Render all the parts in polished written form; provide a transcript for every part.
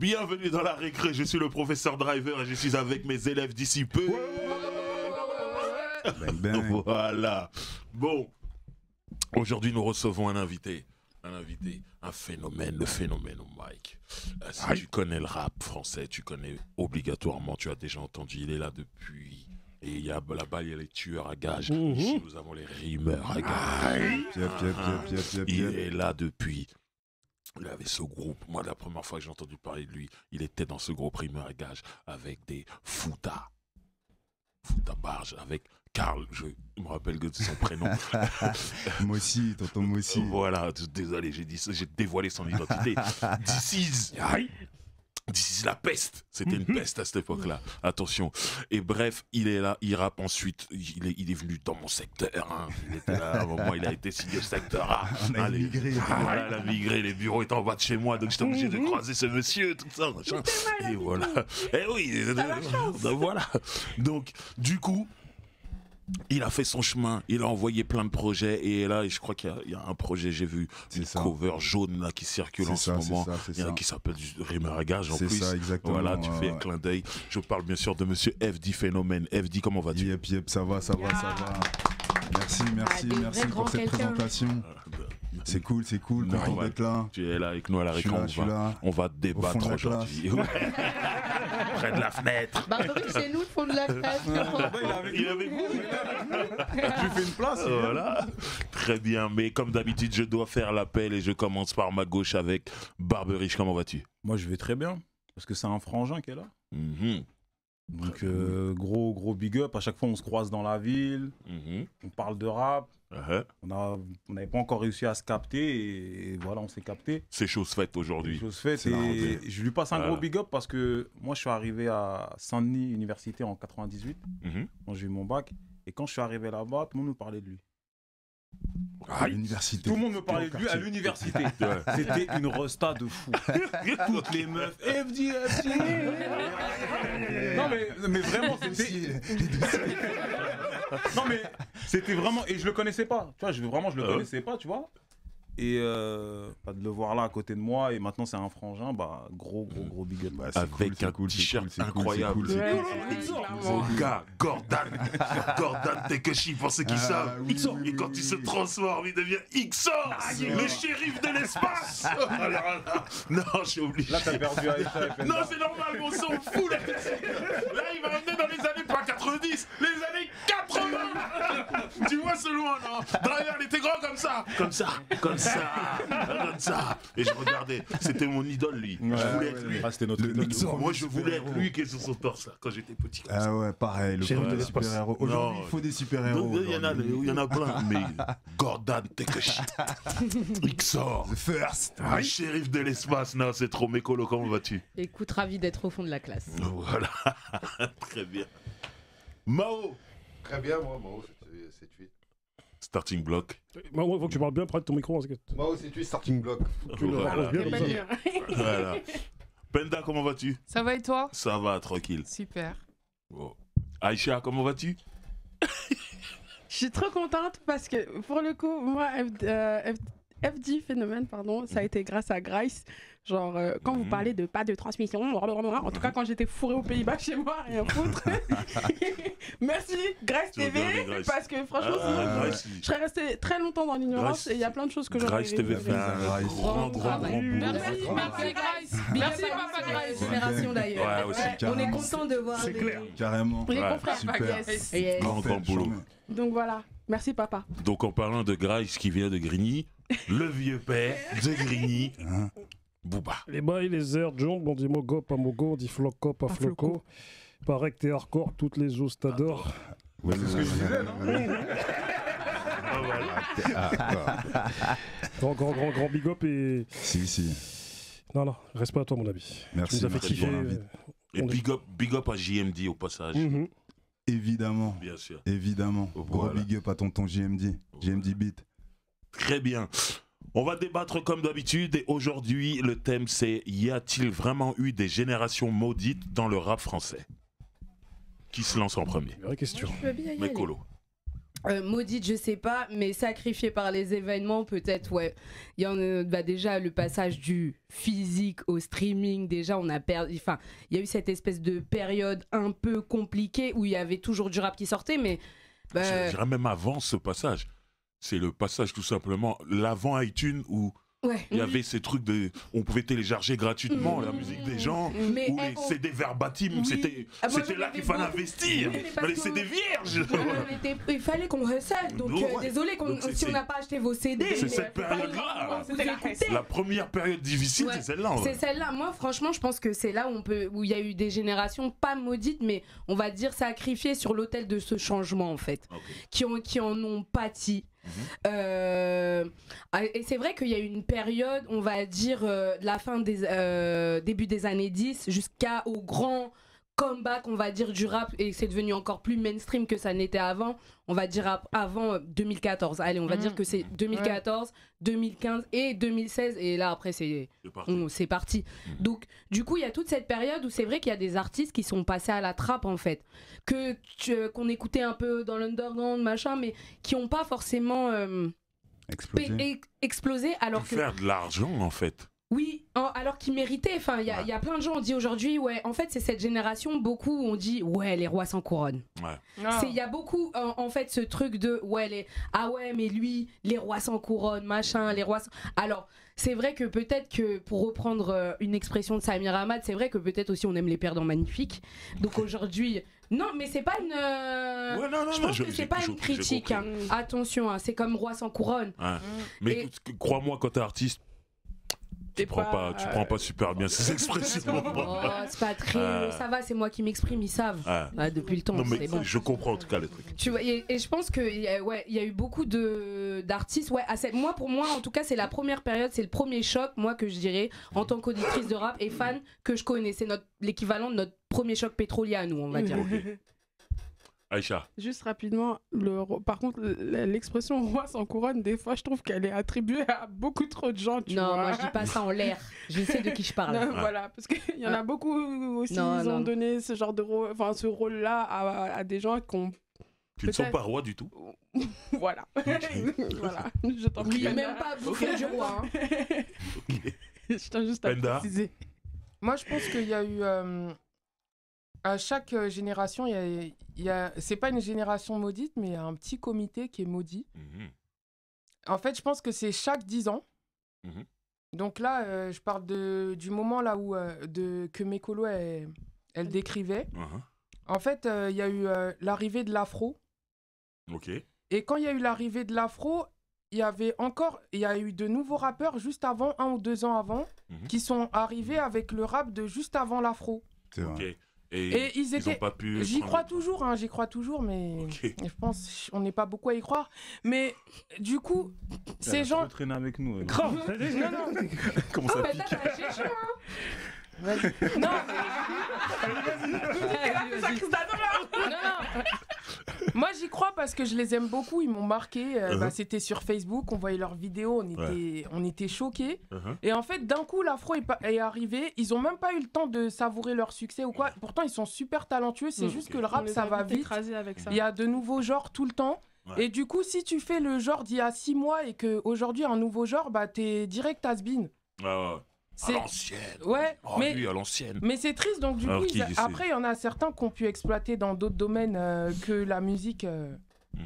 Bienvenue dans la récré, je suis le professeur Driver et je suis avec mes élèves d'ici peu. Bang, bang. Voilà. Bon, aujourd'hui nous recevons un invité, un phénomène, le phénomène au mic. Si tu connais le rap français, tu connais obligatoirement, tu as déjà entendu, il est là depuis... Et il y a là-bas, il y a les tueurs à gages. Ici, nous avons les rimeurs à gages. Il est là depuis... Il avait ce groupe. Moi, la première fois que j'ai entendu parler de lui, il était dans ce groupe rimeur à gages avec des Fouta Barge, avec Karl, je me rappelle de son prénom. Moi aussi, tonton moi aussi. Voilà, désolé, j'ai dévoilé son identité. This is la peste. C'était une peste à cette époque-là. Attention. Et bref, il est là, il rappe ensuite. Il est venu dans mon secteur. Hein. Il était là, à un moment, il a été signé au secteur A. On a migré. Voilà, la migré. Les bureaux étaient en bas de chez moi, donc j'étais obligé de croiser ce monsieur, tout ça. Machin. Et voilà. Et oui. Voilà. Donc, du coup. Il a fait son chemin, il a envoyé plein de projets et là je crois qu'il y a un projet, j'ai vu une cover jaune là qui circule en ce moment. Il y en a qui s'appelle du Rimeur à gage en plus. C'est ça, exactement. Voilà, tu fais un clin d'œil. Je parle bien sûr de monsieur FD Phénomène. FD, comment vas-tu? Yep, ça va. Merci pour cette présentation. C'est cool, content d'être là. Tu es là avec nous à la récré, on va débattre aujourd'hui. Près de la fenêtre. Barberie, c'est nous le fond de la classe. Il avait Tu fais une place. Voilà. Très bien, mais comme d'habitude, je dois faire l'appel et je commence par ma gauche avec Barberiche. Comment vas-tu? Moi, je vais très bien, parce que c'est un frangin qui est là. Donc, gros big up. À chaque fois, on se croise dans la ville, on parle de rap. On n'avait pas encore réussi à se capter et voilà, on s'est capté. C'est chose faite aujourd'hui. Chose faite et je lui passe un gros big up parce que moi, je suis arrivé à Saint-Denis Université en 98, quand j'ai eu mon bac. Et quand je suis arrivé là-bas, tout le monde me parlait de lui. À l'université. Tout le monde me parlait de lui à l'université. C'était une resta de fou. Toutes les meufs. FD. Non mais vraiment, c'était. Non mais c'était vraiment. Et je le connaissais pas. Tu vois, je le connaissais pas, tu vois. Et de le voir là à côté de moi et maintenant c'est un frangin, bah gros big up. Avec un t-shirt incroyable. Mon gars, Gordon Takeshi, pour ceux qui savent. Et quand il se transforme, il devient XOR, le shérif de l'espace. Non, je suis obligé. Là t'as perdu Aïcha. Non, c'est normal, on s'en fout là. Là, il va emmener dans les années pas 90, les années 80. Tu vois ce loin, non? Driver, il était grand comme ça. Comme ça. Et je regardais, c'était mon idole lui. Je voulais être lui. C'était notre idole. Moi je voulais être lui qui est sur son torse là, quand j'étais petit. Ah ouais, pareil, le super-héros. Aujourd'hui, il faut des super-héros. Il y en a plein, mais Gordon Takeshi. XOR. The first. Le shérif de l'espace, non, c'est trop mécolo, comment vas-tu? Écoute, ravi d'être au fond de la classe. Voilà, très bien. Mao. Très bien, Mao, c'est 8. Starting block. Mao, il faut que tu parles bien près de ton micro. Mao, c'est 8, starting block. Voilà. Penda, comment vas-tu? Ça va et toi? Ça va, tranquille. Super. Bon. Aïcha, comment vas-tu? Je suis trop contente parce que pour le coup, moi, FD Phénomène, pardon, ça a été grâce à Grace. Genre, quand vous parlez de pas de transmission, en tout cas, quand j'étais fourrée aux Pays-Bas chez moi, rien foutre. Merci, Grace TV, parce que franchement, sinon, je serais restée très longtemps dans l'ignorance et il y a plein de choses que j'aurais Grace TV fait un grand Merci Grace. Merci Papa Grace. Génération d'ailleurs. On est content de voir. C'est clair. Carrément. Les confrères. Super. grand boulot. Donc voilà, merci papa. Donc en parlant de Grace qui vient de Grigny, le vieux père de Grigny, Booba. Les bails, les airs, John, on dit Mogo, pas Mogo, on dit Floco, pas Floco. Paraît que t'es hardcore, toutes les os t'adorent. Ouais, c'est ce que je disais, non? Grand big up et... Si. Non, respect à toi mon ami. Merci. Tu nous as fait kiffer. Et big up à JMD au passage. Évidemment. Bien sûr. Évidemment. Gros big up à tonton JMD. JMD Beat. Très bien. On va débattre comme d'habitude et aujourd'hui le thème c'est: y a-t-il vraiment eu des générations maudites dans le rap français? Qui se lance en premier? Vraie question. Mécolo. Maudite, je sais pas, mais sacrifiée par les événements, peut-être, ouais. Il y en a déjà le passage du physique au streaming, déjà on a perdu. Enfin, il y a eu cette espèce de période un peu compliquée où il y avait toujours du rap qui sortait, mais. Je dirais même avant ce passage. C'est le passage tout simplement, l'avant iTunes où. Ouais. Il y avait ces trucs de. On pouvait télécharger gratuitement la musique des gens, mais ou les CD verbatim, c'était là qu'il fallait investir. Les CD vierges. Il fallait qu'on recèle, donc désolé si on n'a pas acheté vos CD. C'est cette période-là. La première période difficile, c'est celle-là. C'est celle-là. Moi, franchement, je pense que c'est là où il y a eu des générations pas maudites, mais on va dire sacrifiées sur l'autel de ce changement, en fait, qui en ont pâti. Et c'est vrai qu'il y a eu une période, on va dire, la fin des début des années 10 jusqu'au grand comeback, on va dire, du rap, et c'est devenu encore plus mainstream que ça n'était avant, on va dire avant 2014. Allez, on va dire que c'est 2014, 2015 et 2016, et là après c'est parti. Donc du coup il y a toute cette période où c'est vrai qu'il y a des artistes qui sont passés à la trappe, en fait, qu'on écoutait un peu dans l'underground machin, mais qui n'ont pas forcément explosé alors que faire de l'argent, en fait. Oui, alors qu'ils méritaient. Enfin, il y a plein de gens, on dit aujourd'hui, ouais, en fait, c'est cette génération, beaucoup, on dit, ouais, les rois sans couronne. Il y a beaucoup, en fait, ce truc de, ouais, mais lui, les rois sans couronne, machin, les rois sans... Alors, c'est vrai que peut-être que, pour reprendre une expression de Samir Hamad, c'est vrai que peut-être aussi on aime les perdants magnifiques. Donc aujourd'hui... Non, mais c'est pas une... je pense que c'est pas une critique. Hein. Attention, hein, c'est comme roi sans couronne. Mais crois-moi, quand t'es artiste, tu prends pas super bien ces expressions. C'est pas très... Ça va, c'est moi qui m'exprime, ils savent. Depuis le temps, non, mais c'est bon. Je comprends en tout cas les trucs. Tu vois, et je pense qu'il y a eu beaucoup d'artistes. Ouais, pour moi, en tout cas, c'est la première période, c'est le premier choc, moi, que je dirais, en tant qu'auditrice de rap et fan, que je connais. C'est l'équivalent de notre premier choc pétrolier à nous, on va dire. Aïcha. Juste rapidement, par contre, l'expression roi sans couronne, des fois, je trouve qu'elle est attribuée à beaucoup trop de gens. Non, moi, je dis pas ça en l'air. Je sais de qui je parle. Non, voilà, parce qu'il y en a beaucoup aussi, ils ont donné ce genre de rôle, enfin, ce rôle-là à des gens qui ont. Tu ne sens pas roi du tout. Voilà. Voilà. Je t'en prie. Même pas bouffer du roi. Je tiens juste à préciser. Moi, je pense qu'il y a eu. À chaque génération, c'est pas une génération maudite, mais il y a un petit comité qui est maudit. En fait, je pense que c'est chaque 10 ans. Donc là, je parle du moment là où que Mekolo elle décrivait. En fait, il y a eu l'arrivée de l'afro. Et quand il y a eu l'arrivée de l'afro, il y a eu de nouveaux rappeurs juste avant, 1 ou 2 ans avant, qui sont arrivés avec le rap de juste avant l'afro. C'est vrai. Et ils étaient... pas pu... J'y crois toujours, mais je pense qu'on n'est pas beaucoup à y croire. Mais du coup, ces gens... traîner avec nous. Non. Comment ça pique Non. Moi, j'y crois parce que je les aime beaucoup. Ils m'ont marqué. C'était sur Facebook. On voyait leurs vidéos. On était choqués. Et en fait, d'un coup, l'afro est arrivé. Ils ont même pas eu le temps de savourer leur succès ou quoi. Pourtant, ils sont super talentueux. C'est juste que le rap, ça va vite. Il y a de nouveaux genres tout le temps. Et du coup, si tu fais le genre d'il y a 6 mois et qu'aujourd'hui, un nouveau genre, t'es direct has-been. À l'ancienne. Ouais, mais à l'ancienne. Mais c'est triste, donc du coup, après, il y en a certains qui ont pu exploiter dans d'autres domaines que la musique,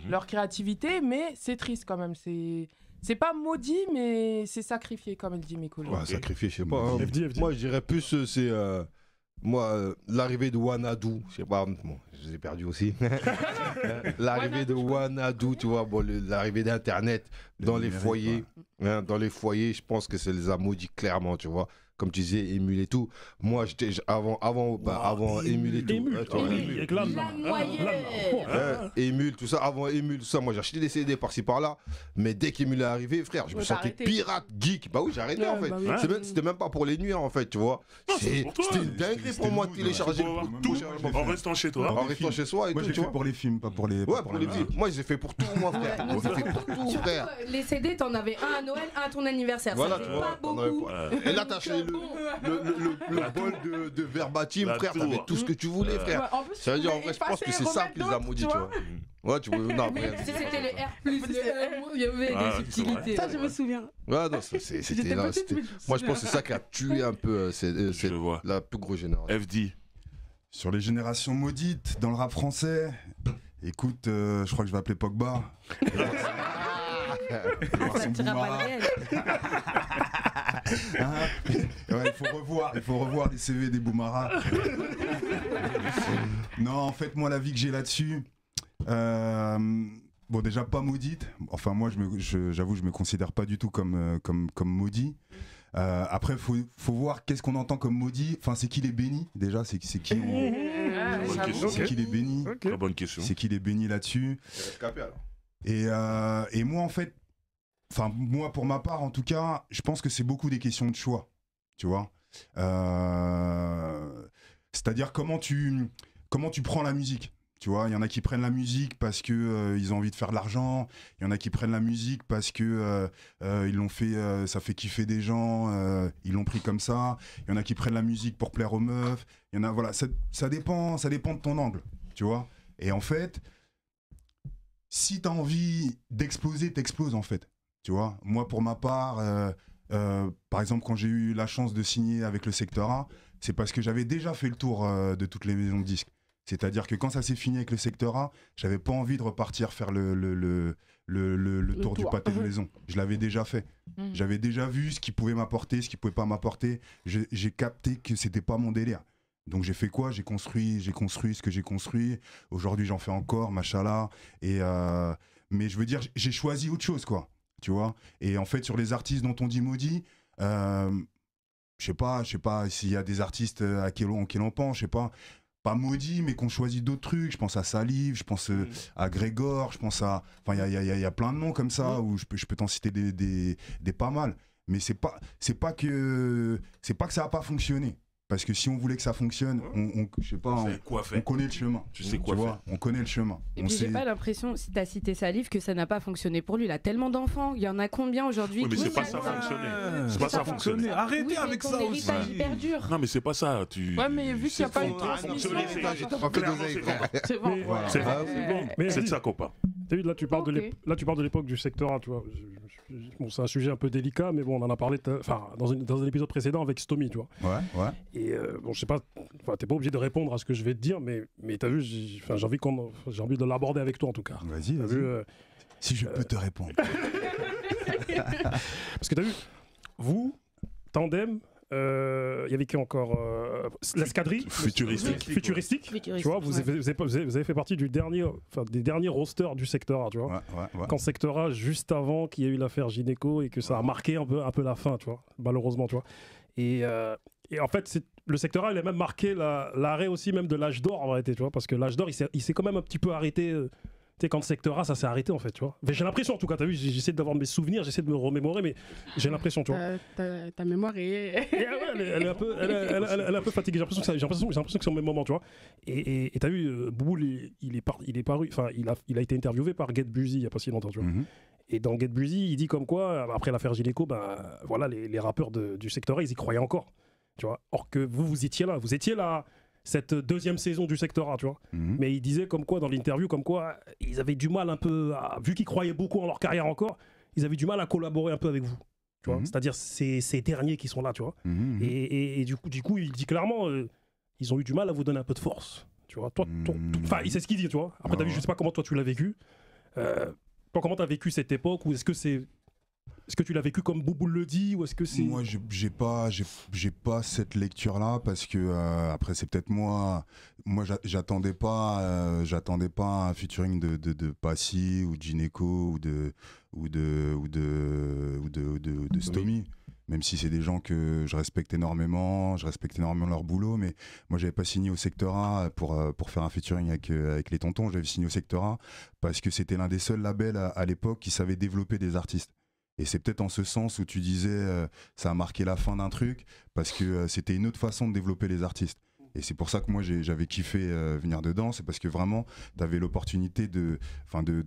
leur créativité, mais c'est triste quand même. C'est pas maudit, mais c'est sacrifié, comme elle dit Mekolo. Sacrifié, je sais pas. Hein. Moi, je dirais plus, c'est l'arrivée de Wanadu. Je sais pas, bon, je les ai perdus aussi. L'arrivée de Wanadu, tu vois, l'arrivée d'Internet dans les foyers. Dans les foyers, je pense que ça les a maudits clairement, tu vois. Comme tu disais, Émule et tout. Moi, j'étais avant Émule et tout. Émule, tout ça. Avant Émule, tout ça. Moi, j'ai acheté des CD par-ci par-là. Mais dès qu'Émule est arrivé, frère, je me sentais pirate, geek. Bah oui, j'ai arrêté en fait. C'était même pas pour les nuits en fait, tu vois. C'était une dinguerie pour moi de télécharger tout en restant chez toi. En restant chez soi et tout. Moi, j'ai fait pour les films, pas pour les. Ouais, pour les films. Moi, j'ai fait pour tout, moi, frère. J'ai fait pour tout, frère. Les CD, t'en avais un à Noël, un à ton anniversaire. Voilà, tu vois. Pas beaucoup. Et là, t'as acheté le bol de verbatim, frère, t'avais tout ce que tu voulais, frère. Ouais, en plus, Ça veut dire, en vrai, je pense que c'est ça qui les a maudits, tu vois. Ouais, tu vois, non, Mais après. si c'était les R+, il y avait des subtilités. Ça, je me souviens. Ouais, non, c'était. Moi, je pense que c'est ça qui a tué un peu la plus grosse génération. FD. Sur les générations maudites dans le rap français, écoute, je crois que je vais appeler Pogba. Ça tira pas le réel. Ouais, il faut revoir les CV des Boumara. Non, en fait, moi, la vie que j'ai là-dessus, bon, déjà pas maudite. Enfin, moi, j'avoue, je me considère pas du tout comme maudit. Après, faut voir qu'est-ce qu'on entend comme maudit. Enfin, c'est qui les bénis déjà, c'est qui C'est qui les bénis. Très bonne question. C'est qui les bénis là-dessus. Et moi, en fait, enfin, moi, pour ma part, en tout cas, je pense que c'est beaucoup des questions de choix, tu vois. C'est-à-dire comment tu prends la musique. Tu vois, il y en a qui prennent la musique parce que ils ont envie de faire de l'argent. Il y en a qui prennent la musique parce que ils l'ont fait, ça fait kiffer des gens. Ils l'ont pris comme ça. Il y en a qui prennent la musique pour plaire aux meufs. Il y en a, voilà, ça dépend de ton angle, tu vois. Et en fait, si t'as envie d'exploser, t'exploses en fait. Tu vois. Moi, pour ma part, par exemple, quand j'ai eu la chance de signer avec le Secteur A, c'est parce que j'avais déjà fait le tour de toutes les maisons de disques. C'est-à-dire que quand ça s'est fini avec le Secteur A, j'avais pas envie de repartir faire le tour du pâté de maison. Je l'avais déjà fait. J'avais déjà vu ce qui pouvait m'apporter, ce qui pouvait pas m'apporter. J'ai capté que c'était pas mon délire. Donc j'ai fait quoi ? J'ai construit ce que j'ai construit. Aujourd'hui, j'en fais encore, machallah. Mais je veux dire, j'ai choisi autre chose, quoi. Tu vois ? Et en fait, sur les artistes dont on dit maudit, je sais pas s'il y a des artistes à qui l'on pense, je sais pas maudit, mais qu'on choisit d'autres trucs. Je pense à Salive, je pense à Grégor, je pense à... Enfin, il y a plein de noms comme ça, où je peux t'en citer des pas mal. Mais c'est pas que ça a pas fonctionné. Parce que si on voulait que ça fonctionne, je sais pas, on connaît le chemin. Tu sais quoi faire. On connaît le chemin. Et puis j'ai pas l'impression, si t'as cité Salive, que ça n'a pas fonctionné pour lui. Il a tellement d'enfants. Il y en a combien aujourd'hui? Oui, mais c'est pas ça fonctionner. C'est pas ça fonctionner. Arrêtez avec ça aussi. Hyper dur. Non, mais c'est pas ça. Ouais, mais vu qu'il n'y a pas eu de transmission. C'est bon. C'est de ça qu'on parle. T'as vu, là tu parles de l'époque du Secteur A, tu vois. Bon, c'est un sujet un peu délicat, mais bon, on en a parlé dans un épisode précédent avec Stomy, tu vois. Ouais. Et bon, je sais pas, t'es pas obligé de répondre à ce que je vais te dire, mais t'as vu, j'ai envie de l'aborder avec toi en tout cas. Vas-y. Si je peux te répondre. Parce que t'as vu, vous, Tandem, il y avait qui encore l'escadrille futuristique, tu vois, vous avez fait partie des derniers rosters du Secteur A, tu vois. Ouais. Quand Secteur A, juste avant qu'il y ait eu l'affaire Gynéco et que ça a marqué un peu la fin, tu vois, malheureusement, tu vois. Et en fait, le Secteur A, il a même marqué l'arrêt aussi même de l'âge d'or en réalité, tu vois, parce que l'âge d'or, il s'est quand même un petit peu arrêté. Tu sais, quand le Secteur A, ça s'est arrêté en fait, tu vois. J'ai l'impression, en tout cas, t'as vu, j'essaie d'avoir mes souvenirs, j'essaie de me remémorer, mais j'ai l'impression, tu vois. Ta mémoire est. Elle est un peu fatiguée. J'ai l'impression que c'est au même moment, tu vois. Et t'as vu, Bouboul, il est paru, enfin, il a été interviewé par Get Busy il y a pas si longtemps, tu vois. Et dans Get Busy, il dit comme quoi, après l'affaire Gynéco, voilà, les rappeurs du Secteur A, ils y croyaient encore, tu vois. Or que vous étiez là. Cette deuxième saison du Secteur A, tu vois. Mais il disait comme quoi, dans l'interview, comme quoi, ils avaient du mal un peu, vu qu'ils croyaient beaucoup en leur carrière encore, ils avaient du mal à collaborer un peu avec vous. Tu vois, c'est-à-dire ces derniers qui sont là, tu vois. Et du coup, il dit clairement, ils ont eu du mal à vous donner un peu de force. Tu vois, enfin, c'est ce qu'il dit, tu vois. Après, t'as vu, je sais pas comment toi tu l'as vécu. Toi, comment t'as vécu cette époque, ou est-ce que tu l'as vécu comme Bouboul le dit, ou est-ce que c'est... Moi, j'ai pas cette lecture-là, parce que après, c'est peut-être moi, j'attendais pas un featuring de Passy ou de Gynéco ou de Stomy. Même si c'est des gens que je respecte énormément leur boulot, mais moi j'avais pas signé au Secteur A pour faire un featuring avec les tontons. J'avais signé au Secteur A parce que c'était l'un des seuls labels à l'époque qui savait développer des artistes. Et c'est peut-être en ce sens où tu disais ça a marqué la fin d'un truc, parce que c'était une autre façon de développer les artistes. Et c'est pour ça que moi j'avais kiffé venir dedans, c'est parce que vraiment tu avais l'opportunité de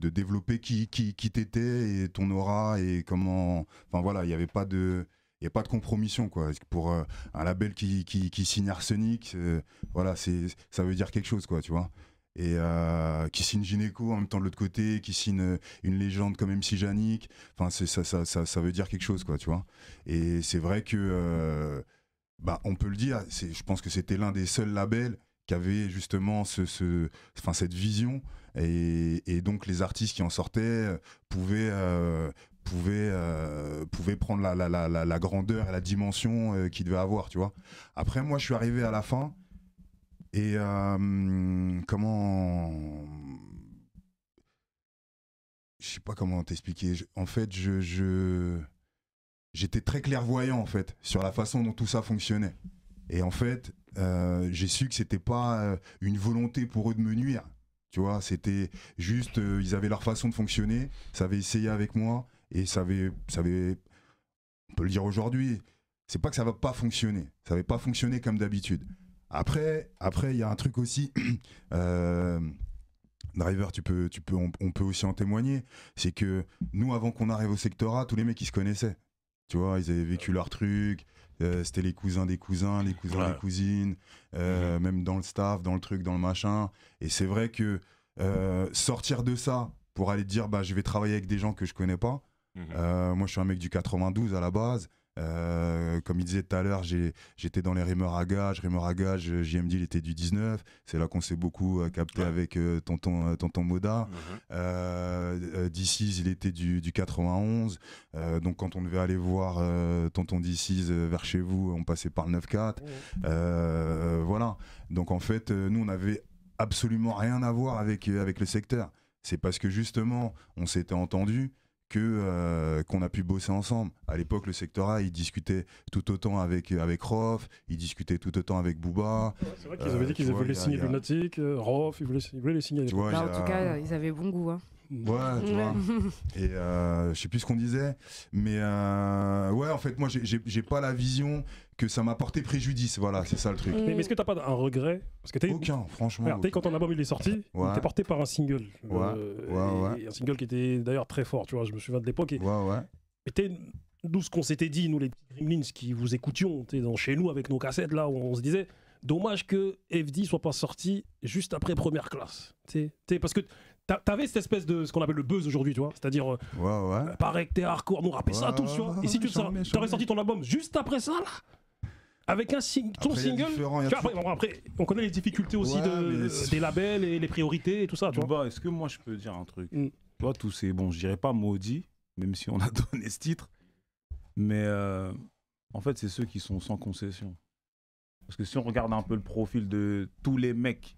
développer qui t'étais et ton aura et comment. Enfin voilà, il n'y avait pas de n'y a pas de compromission, quoi. Pour un label qui signe Arsenic, voilà, ça veut dire quelque chose, quoi, tu vois. Et qui signe Gynéco en même temps de l'autre côté, qui signe une légende comme MC Janik, enfin ça veut dire quelque chose, quoi, tu vois. Et c'est vrai que on peut le dire, je pense que c'était l'un des seuls labels qui avait justement cette vision, et donc les artistes qui en sortaient pouvaient prendre la grandeur et la dimension qu'ils devaient avoir, tu vois. Après, moi je suis arrivé à la fin. Et comment... Je sais pas comment t'expliquer. En fait, j'étais très clairvoyant, en fait, sur la façon dont tout ça fonctionnait. Et en fait, j'ai su que c'était pas une volonté pour eux de me nuire. Tu vois, c'était juste... ils avaient leur façon de fonctionner, ça avait essayé avec moi, et ça avait... On peut le dire aujourd'hui, c'est pas que ça va pas fonctionner. Ça va pas fonctionner comme d'habitude. Après, il y a un truc aussi, Driver, on peut aussi en témoigner, c'est que nous, avant qu'on arrive au secteur A, tous les mecs, ils se connaissaient. Tu vois, ils avaient vécu leur truc, c'était les cousins des cousins, les cousins des cousines, même dans le staff, dans le truc, dans le machin. Et c'est vrai que sortir de ça pour aller dire, je vais travailler avec des gens que je connais pas. Moi, je suis un mec du 92 à la base. Comme il disait tout à l'heure, j'étais dans les rimeurs à gage. JMD, il était du 19. C'est là qu'on s'est beaucoup capté avec tonton Moda. DC's, il était du 91. Donc quand on devait aller voir tonton DC's vers chez vous, on passait par le 9-4. Voilà. Donc en fait, nous, on n'avait absolument rien à voir avec le secteur. C'est parce que justement, on s'était entendus qu'on a pu bosser ensemble. À l'époque, le secteur A, il discutait tout autant avec Rof, il discutait tout autant avec Booba. C'est vrai qu'ils avaient dit qu'ils voulaient signer Lunatic, Rof, ils voulaient les signer. En tout cas, ils avaient bon goût. Hein. Ouais, tu vois. Et je sais plus ce qu'on disait, mais ouais, en fait, moi, j'ai pas la vision que ça m'a porté préjudice. Voilà, c'est ça le truc. Mais est-ce que t'as pas un regret? Parce que aucun, franchement. Regarde, quand ton album il est sorti, il était porté par un single. Ouais. Un single qui était d'ailleurs très fort, tu vois. Je me souviens de l'époque. Mais nous, ce qu'on s'était dit, nous les petits Gremlins qui vous écoutions, chez nous avec nos cassettes là, où on se disait, dommage que FD soit pas sorti juste après Première Classe. Parce que t'avais cette espèce de ce qu'on appelle le buzz aujourd'hui, tu vois, c'est-à-dire paraît que t'es hardcore, nous rappelait ça tous, tu vois. Et si tu t'aurais sorti ton album juste après ça, là, avec ton single, après, on connaît les difficultés aussi des labels et les priorités et tout ça, tu vois. Est-ce que moi je peux dire un truc? Tu vois, tous ces, je dirais pas maudits, même si on a donné ce titre, mais en fait, c'est ceux qui sont sans concession. Parce que si on regarde un peu le profil de tous les mecs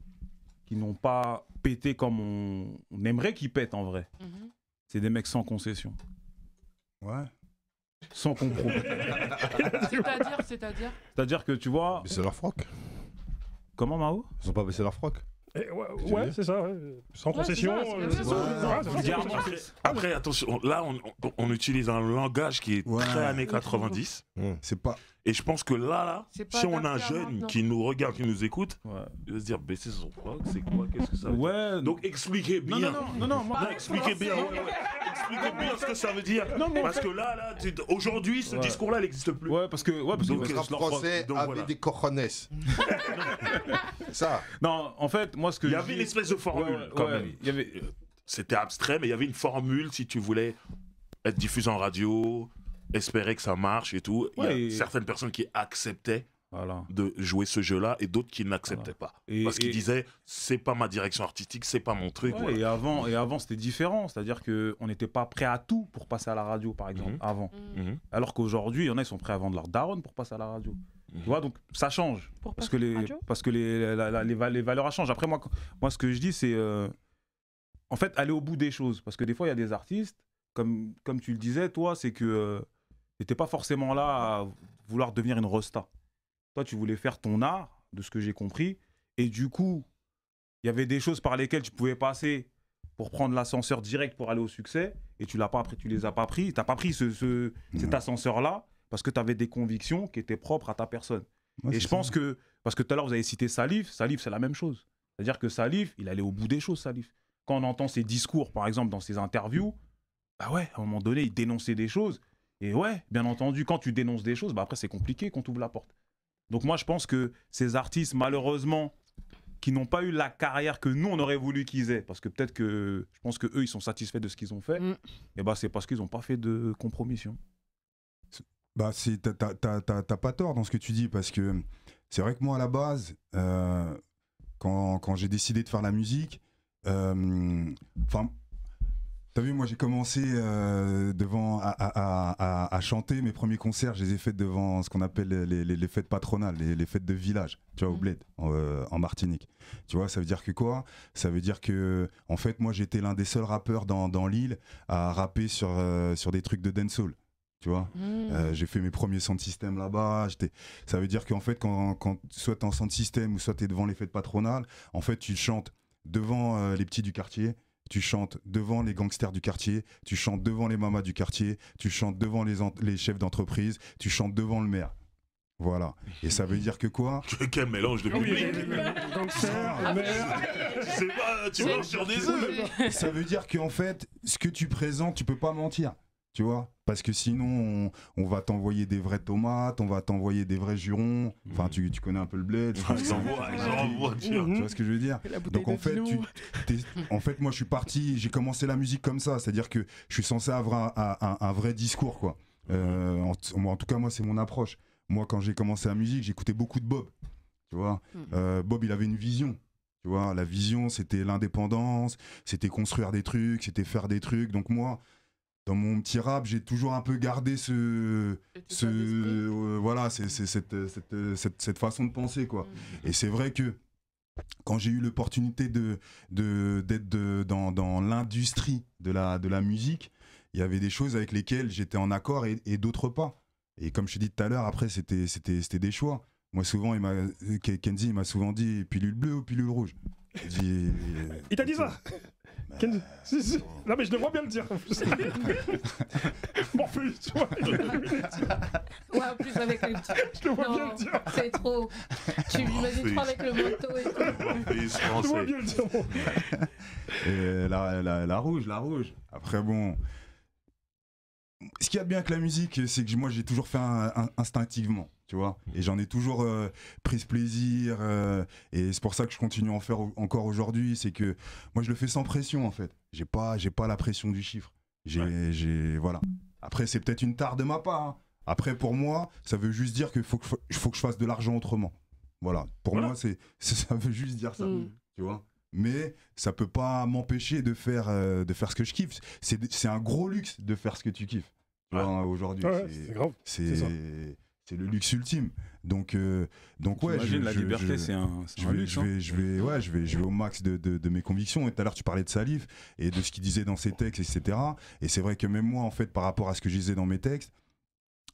qui n'ont pas pété comme on aimerait qu'ils pètent en vrai, c'est des mecs sans concession. Ouais. Sans compromis. C'est-à-dire que tu vois... C'est leur froc. Comment, Mao? Ils ont pas baissé leur froc. Ouais, c'est ça, sans concession. Après, attention, là, on utilise un langage qui est très années 90. C'est pas... Et je pense que là, si on a un jeune qui nous regarde, qui nous écoute, il va se dire, baisser son froc, c'est quoi? Qu'est-ce que ça veut dire? Donc expliquez bien. Non, expliquez bien. Expliquez bien ce que ça veut dire. Parce que là aujourd'hui, ce discours-là, il n'existe plus. Parce que le français avait des cojones. Ça. Non, en fait, moi, ce que il y avait une espèce de formule quand même. C'était abstrait, mais il y avait une formule si tu voulais être diffusé en radio, espérer que ça marche et tout. Il y a certaines personnes qui acceptaient de jouer ce jeu-là et d'autres qui n'acceptaient pas. Parce qu'ils disaient, c'est pas ma direction artistique, c'est pas mon truc. Et avant c'était différent. C'est-à-dire qu'on n'était pas prêt à tout pour passer à la radio, par exemple, avant. Alors qu'aujourd'hui, il y en a, ils sont prêts à vendre leur daronne pour passer à la radio. Tu vois, donc ça change. Parce que les valeurs changent. Après, moi, ce que je dis, c'est en fait aller au bout des choses. Parce que des fois, il y a des artistes, comme tu le disais, toi, c'est que t'étais pas forcément là à vouloir devenir une resta. Toi, tu voulais faire ton art, de ce que j'ai compris. Et du coup, il y avait des choses par lesquelles tu pouvais passer pour prendre l'ascenseur direct pour aller au succès. Et tu les as pas pris. T'as pas pris cet ascenseur-là parce que tu avais des convictions qui étaient propres à ta personne. Et je pense que, parce que tout à l'heure, vous avez cité Salif, c'est la même chose. C'est-à-dire que Salif, il allait au bout des choses, Salif. Quand on entend ses discours, par exemple, dans ses interviews, à un moment donné, il dénonçait des choses. Et ouais, bien entendu, quand tu dénonces des choses, bah après c'est compliqué qu'on t'ouvre la porte. Donc moi je pense que ces artistes, malheureusement, qui n'ont pas eu la carrière que nous on aurait voulu qu'ils aient, parce que peut-être que je pense que eux ils sont satisfaits de ce qu'ils ont fait, et bah c'est parce qu'ils n'ont pas fait de compromission. Bah t'as pas tort dans ce que tu dis, parce que c'est vrai que moi à la base, quand j'ai décidé de faire la musique, enfin. T'as vu, moi j'ai commencé à chanter. Mes premiers concerts, je les ai faits devant ce qu'on appelle les fêtes patronales, les fêtes de village, tu vois, au Bled, en Martinique. Tu vois, ça veut dire que quoi? Ça veut dire que, en fait, moi j'étais l'un des seuls rappeurs dans l'île à rapper sur des trucs de dancehall. Tu vois, j'ai fait mes premiers sound system là-bas. Ça veut dire qu'en fait, quand soit t'es en sound system ou soit t'es devant les fêtes patronales, en fait, tu chantes devant les petits du quartier. Tu chantes devant les gangsters du quartier, tu chantes devant les mamas du quartier, tu chantes devant les chefs d'entreprise, tu chantes devant le maire. Voilà. Et ça veut dire que quoi? Quel mélange de public. C'est pas, tu vois, sur des œufs. Ça veut dire qu'en fait, ce que tu présentes, tu peux pas mentir. Tu vois, parce que sinon on va t'envoyer des vraies tomates, on va t'envoyer des vrais jurons. Enfin, tu connais un peu le bled. Ils envoient, tu vois ce que je veux dire? Donc en fait, moi je suis parti, j'ai commencé la musique comme ça, c'est-à-dire que je suis censé avoir un vrai discours, quoi. En tout cas, moi c'est mon approche. Moi, quand j'ai commencé la musique, j'écoutais beaucoup de Bob. Tu vois, Bob, il avait une vision. Tu vois, la vision, c'était l'indépendance, c'était construire des trucs, c'était faire des trucs. Donc moi, dans mon petit rap, j'ai toujours un peu gardé cette façon de penser, quoi. Et c'est vrai que quand j'ai eu l'opportunité d'être dans l'industrie de la musique, il y avait des choses avec lesquelles j'étais en accord et d'autres pas. Et comme je te dis tout à l'heure, après c'était des choix. Moi souvent, Kenzie il m'a souvent dit pilule bleue ou pilule rouge. Il t'a dit ça? Non mais je devrais bien le dire en plus. Morphée, tu vois. Ouais, en plus avec le petit. Je devrais bien le dire. C'est trop. Tu imagines trop avec le manteau et tout. Je devrais bien le dire. Et la rouge. Après bon, ce qu'il y a de bien avec la musique, c'est que moi j'ai toujours fait instinctivement. Tu vois, et j'en ai toujours pris ce plaisir, et c'est pour ça que je continue à en faire encore aujourd'hui. C'est que moi je le fais sans pression, en fait. J'ai pas la pression du chiffre. Voilà. Après c'est peut-être une tare de ma part, hein. Après pour moi ça veut juste dire qu'il faut que je fasse de l'argent autrement. Voilà. Pour moi ça veut juste dire ça. Tu vois. Mais ça peut pas m'empêcher de faire ce que je kiffe. C'est un gros luxe de faire ce que tu kiffes. Aujourd'hui. C'est grave. C'est le luxe ultime. Donc ouais, la liberté, c'est un luxe. Je vais au max de mes convictions. Et tout à l'heure, tu parlais de Salif et de ce qu'il disait dans ses textes, etc. Et c'est vrai que même moi, en fait, par rapport à ce que je disais dans mes textes,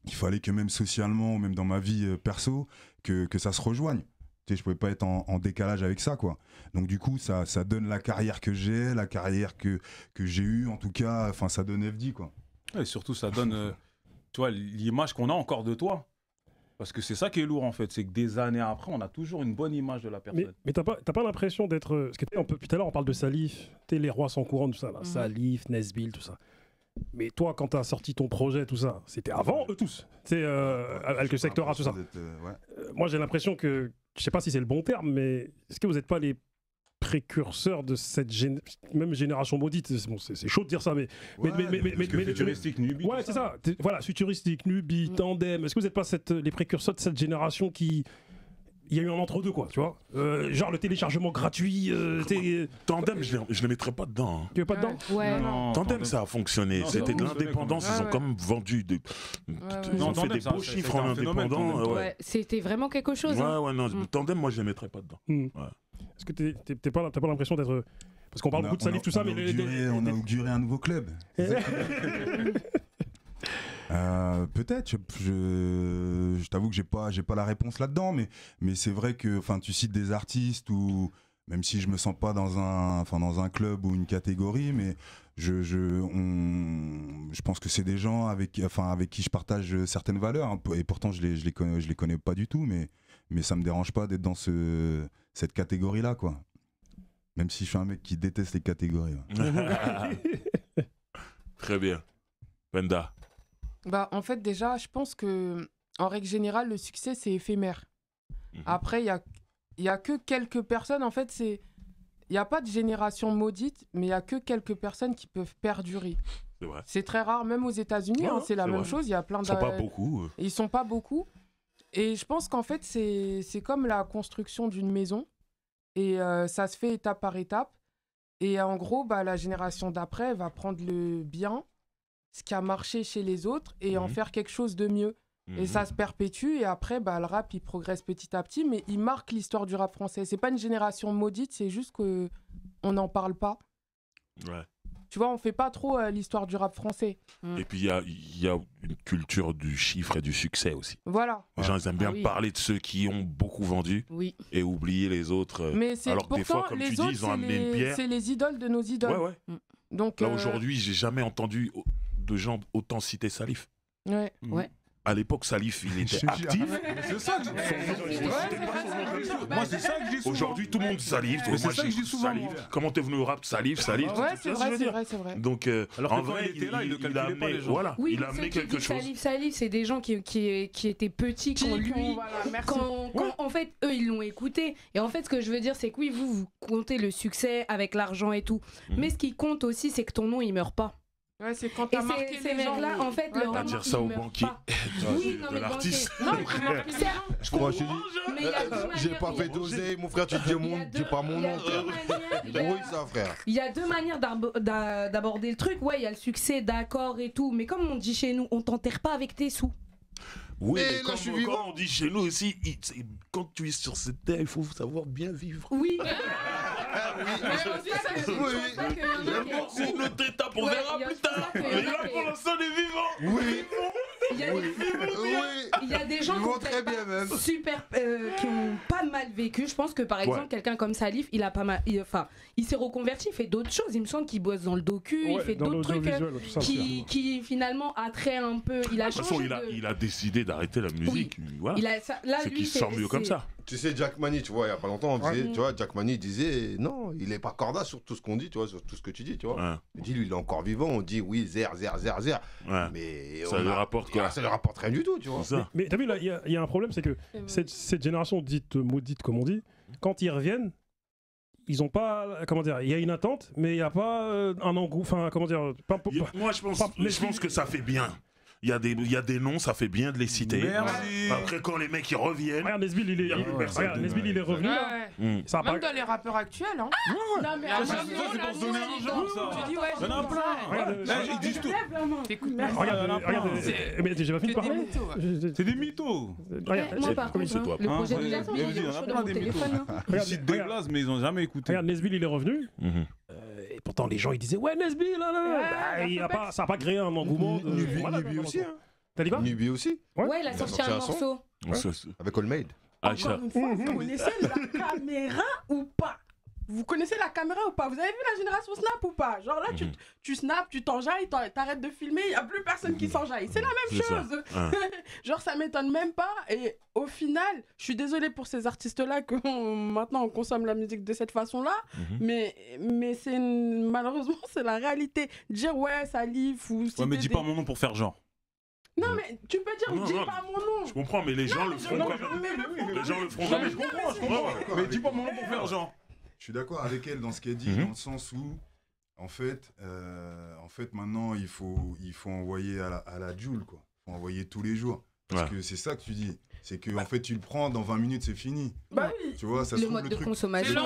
il fallait que même socialement, ou même dans ma vie perso, que ça se rejoigne. Tu sais, je pouvais pas être en décalage avec ça, quoi. Donc du coup, ça donne la carrière que j'ai, la carrière que j'ai eue, en tout cas. Enfin, ça donne FD, quoi. Et surtout, ça donne, tu vois, l'image qu'on a encore de toi. Parce que c'est ça qui est lourd, en fait. C'est que des années après, on a toujours une bonne image de la personne. Mais t'as pas l'impression d'être... Parce que tout à l'heure, on parle de Salif, les rois sans couronne, tout ça. Là. Salif, Nesbill, tout ça. Mais toi, quand t'as sorti ton projet, tout ça, c'était avant eux tous. C'est avec le secteur A, tout ça. Moi, j'ai l'impression que... Je sais pas si c'est le bon terme, mais est-ce que vous n'êtes pas les précurseurs de cette même génération maudite? Bon, c'est chaud de dire ça, mais futuristique, Nubi. Ouais, c'est ça. Voilà, futuristique, Nubi, Tandem. Est-ce que vous n'êtes pas les précurseurs de cette génération qui... Il y a eu un entre-deux, quoi, tu vois. Genre le téléchargement gratuit. Tandem, je le mettrais pas dedans. Hein. Tu veux pas dedans? Ouais. Non, Tandem, ça a fonctionné. C'était de l'indépendance. Ils ont quand même vendu. Ils ont fait des beaux chiffres en indépendant. Ouais. C'était vraiment quelque chose. Ouais, non. Tandem, moi, je les mettrais pas dedans. Est-ce que t'as pas l'impression d'être... Parce qu'on parle beaucoup de Salif, tout ça, mais... On a auguré un nouveau club. Peut-être, je t'avoue que j'ai pas la réponse là-dedans, mais c'est vrai que, enfin, tu cites des artistes ou même si je me sens pas dans un club ou une catégorie, mais je pense que c'est des gens avec qui je partage certaines valeurs, hein, et pourtant je les connais pas du tout, mais ça me dérange pas d'être dans cette catégorie-là, quoi. Même si je suis un mec qui déteste les catégories. Très bien. Penda. Bah, en fait, déjà, je pense que, en règle générale, le succès, c'est éphémère. Après, il y a que quelques personnes, en fait, il n'y a pas de génération maudite, mais il y a que quelques personnes qui peuvent perdurer. C'est vrai. C'est très rare, même aux États-Unis, c'est la même chose. Il y a plein Ils sont pas beaucoup. Ils sont pas beaucoup. Et je pense qu'en fait, c'est comme la construction d'une maison. Et ça se fait étape par étape. Et en gros, bah, la génération d'après va prendre le bien, ce qui a marché chez les autres, et en faire quelque chose de mieux. Et ça se perpétue. Et après, bah, le rap, il progresse petit à petit. Mais il marque l'histoire du rap français. C'est pas une génération maudite, c'est juste qu'on n'en parle pas. Ouais. Tu vois, on fait pas trop l'histoire du rap français. Et puis, il y a une culture du chiffre et du succès aussi. Voilà. Les gens, ils aiment bien parler de ceux qui ont beaucoup vendu et oublier les autres. Mais alors que des fois, comme tu dis, ils ont amené une pierre. C'est les idoles de nos idoles. Ouais. Donc, là, aujourd'hui, j'ai jamais entendu de gens autant citer Salif. Ouais. À l'époque, Salif, il était actif. C'est ça que moi, c'est ça que je dis souvent. Aujourd'hui, tout le monde Salif. C'est ça que je dis souvent. Comment t'es venu au rap, Salif? Ouais, c'est vrai. Donc, en vrai, il était là, il ne calculait pas les gens. Voilà, il a amené quelque chose. Salif, c'est des gens qui étaient petits quand lui... en fait, eux, ils l'ont écouté. Et en fait, ce que je veux dire, c'est que oui, vous comptez le succès avec l'argent et tout. Mais ce qui compte aussi, c'est que ton nom, il meurt pas. Ouais, c'est quand t'as marqué ces mecs-là, en fait, leur nom, dire ça au banquier de l'artiste. Non, je crois que j'ai pas fait d'oseille, mon frère, tu dis pas mon nom. Oui, ça, frère. Il y a deux manières d'aborder le truc. Ouais, il y a le succès, d'accord et tout. Mais comme on dit chez nous, on t'enterre pas avec tes sous. Oui, mais comme on dit chez nous aussi, quand tu es sur cette terre, il faut savoir bien vivre. Oui. C'est notre étape, on verra plus tard. Mais là, pour l'instant, on est vivant. Oui. Il y a des gens qui ont pas mal vécu. Je pense que par exemple quelqu'un comme Salif, il a pas mal, il s'est reconverti, il fait d'autres choses. Il me semble qu'il bosse dans le docu, il fait d'autres trucs qui finalement attraient un peu. Il a changé. De toute façon, il a décidé d'arrêter la musique. Voilà. C'est qu'il se sent mieux comme ça. Tu sais, Jack Mani, tu vois, il y a pas longtemps, on disait, tu vois, Jack Mani disait non, il est pas corda sur tout ce qu'on dit, tu vois, sur tout ce que tu dis, tu vois. Il dit lui, il est encore vivant. On dit oui, zer. Mais ça lui rapporte quoi? Ça lui rapporte rien du tout, tu vois. Mais t'as vu, là, il y a un problème, c'est que cette génération dite maudite, comme on dit, quand ils reviennent, ils ont pas, comment dire, il y a une attente, mais il n'y a pas un engouement, enfin, comment dire, moi je pense que ça fait bien. Il y a des noms, ça fait bien de les citer. Merci. Après, quand les mecs ils reviennent. Regarde, Nesbill, il est revenu. Ça même dans les rappeurs actuels. Hein. Non, mais tu dis, ouais, il y en a plein. Ils disent tout. Regarde, mais j'ai pas fini de parler. C'est des mythos. Moi, par contre, le projet de Jason, il est chaud dans mon téléphone. Ils citent des blases, mais ils n'ont jamais écouté. Regarde, Nesbill, il est revenu. Et pourtant, les gens, ils disaient, ouais, Nesbill, ça n'a pas créé un engouement. Nubi aussi, hein. T'as dit quoi? Nubi aussi. Ouais, il a sorti un morceau. Avec All Made. Encore une fois, vous connaissez la caméra ou pas? Vous connaissez la caméra ou pas? Vous avez vu la génération Snap ou pas? Genre là, tu snaps, tu t'enjailles, t'arrêtes de filmer, il n'y a plus personne qui s'enjaille. C'est la même chose. Genre, ça m'étonne même pas. Et au final, je suis désolée pour ces artistes-là que maintenant on consomme la musique de cette façon-là. Mais malheureusement, c'est la réalité. Dire ouais, Salif ou... Ouais, mais dis pas mon nom pour faire genre. Non, mais tu peux dire, dis pas mon nom. Je comprends, mais les gens le feront quand même. Les gens le feront quand même. Je comprends. Mais dis pas mon nom pour faire genre. Je suis d'accord avec elle dans ce qu'elle dit, dans le sens où, en fait, maintenant, il faut envoyer à la Joule, quoi. Il faut envoyer tous les jours. Parce que c'est ça que tu dis. C'est que, en fait, tu le prends, dans 20 minutes, c'est fini. Bah oui. Tu vois, ça le se trouve, mode le de truc. consommation.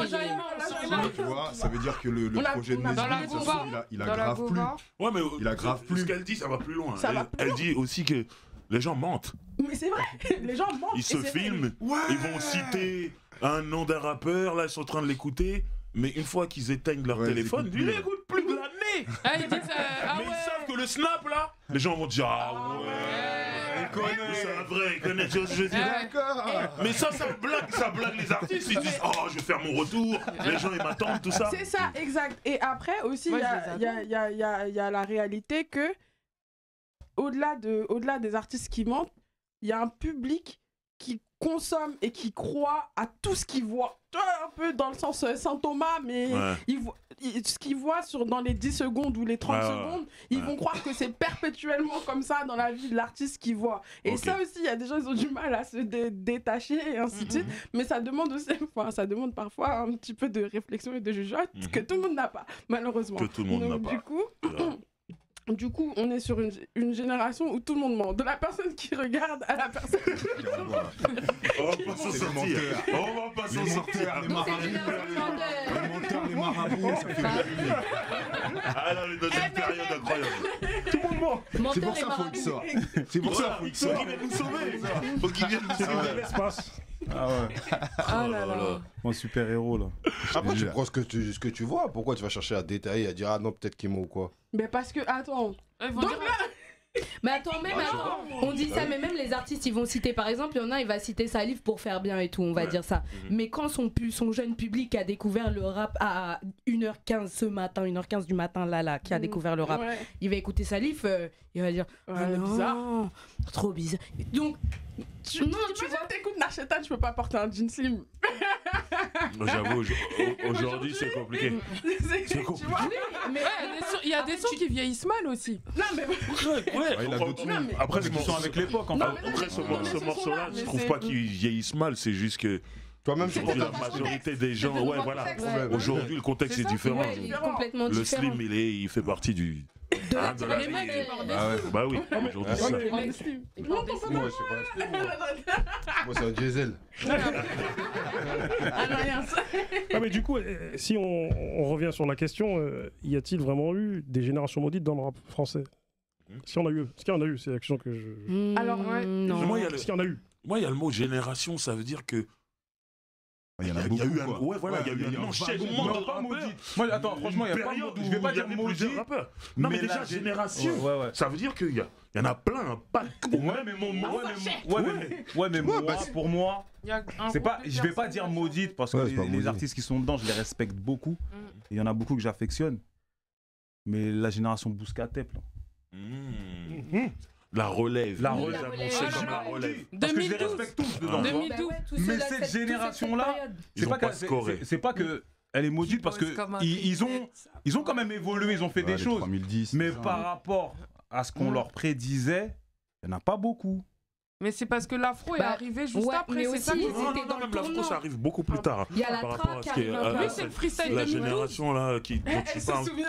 Tu vois, ça veut dire que le projet de Nesbill, ça se trouve, il a grave plus. Ouais, mais il a grave plus. Ce qu'elle dit, ça va plus loin. Elle dit aussi que les gens mentent. Mais c'est vrai, les gens mentent. Ils se filment, ils vont citer un nom d'un rappeur, là, ils sont en train de l'écouter. Mais une fois qu'ils éteignent leur téléphone, ils n'écoutent plus de l'année. Ils disent, mais ils savent que le snap, là, les gens vont dire ah ouais, c'est vrai, ils connaissent, je dis d'accord. Mais ça blague les artistes. Ils disent oh, je vais faire mon retour. Les gens, ils m'attendent, tout ça. C'est ça, exact. Et après aussi, il y a la réalité que, au-delà des artistes qui mentent, il y a un public consomme et qui croit à tout ce qu'il voit. Tu vois, un peu dans le sens Saint Thomas, mais ce qu'ils voient dans les 10 secondes ou les 30 secondes, ils vont croire que c'est perpétuellement comme ça dans la vie de l'artiste qu'ils voient. Et ça aussi, il y a des gens qui ont du mal à se détacher et ainsi de suite. Mais ça demande aussi, ça demande parfois un petit peu de réflexion et de jugeote que tout le monde n'a pas, malheureusement. Que tout le monde n'a pas. Du coup, on est sur une génération où tout le monde ment. De la personne qui regarde à la personne qui... On va pas s'en sortir. On va pas s'en sortir. Les menteurs, les marabouts, ça fait... Ah là, on est dans une période incroyable. Tout le monde ment. C'est pour ça qu'il faut qu'il sorte. C'est pour ça qu'il faut qu'il sorte. Faut qu'il vienne nous sauver. Faut qu'il vienne nous sauver. L'espace. Ah ouais. Ah là là. Mon super-héros, là. Après, tu prends ce que tu vois. Pourquoi tu vas chercher à détailler, à dire ah non, peut-être qu'il ment ou quoi? Mais parce que, attends. Mais attends, on dit ça, mais même les artistes, ils vont citer, par exemple, il y en a, il va citer Salif pour faire bien et tout, on va dire ça. Mais quand son jeune public a découvert le rap à 1h15 ce matin, 1h15 du matin, là, qui a découvert le rap, il va écouter Salif, il va dire bizarre. Trop bizarre. Donc, tu vois, t'écoutes Nacheta, tu peux pas porter un jean slim. J'avoue, aujourd'hui c'est compliqué. C'est compliqué. Mais il y a des sons qui vieillissent mal aussi. Non, mais après, ils sont avec l'époque. Après, ce morceau-là, je trouve pas qu'il vieillisse mal, c'est juste que. Toi-même, la majorité des gens, voilà. Aujourd'hui, le contexte est différent. Complètement le différent. slim, il fait partie du. De la vie. Bah oui, aujourd'hui c'est ça. Moi, c'est pas un slim. Moi, c'est un diesel. Mais du coup, si on revient sur la question, y a-t-il vraiment eu des générations maudites dans le rap français? Est-ce qu'il y en a eu? Est-ce qu'il y en a eu? C'est la question que je... Alors, non. Est-ce qu'il y en a eu? Moi, il y a le mot génération, ça veut dire que. Il y en a beaucoup. Il y a eu un enchaînement de rappeurs. Moi, attends, franchement, il y a pas de... Je vais pas dire maudit. Non, mais déjà, génération, ça veut dire qu'il y en a plein, pas. Mais moi, pour moi, c'est pas. Je vais pas dire maudite parce que les artistes qui sont dedans, je les respecte beaucoup. Il y en a beaucoup que j'affectionne. Mais la génération Bouscatep, là. La relève. C'est comme la relève. Parce que je les respecte tous dedans. 2012. Mais cette génération-là, c'est pas que elle est maudite parce que ils ont quand même évolué, ils ont fait des choses. 2010, mais par rapport à ce qu'on leur prédisait, il n'y en a pas beaucoup. Mais c'est parce que l'afro est arrivé juste après, c'est ça. Non, l'afro ça arrive beaucoup plus tard. Il y a la trappe qui arrive un peu. C'est le freestyle la 2012. génération là qui. Elle se souvient.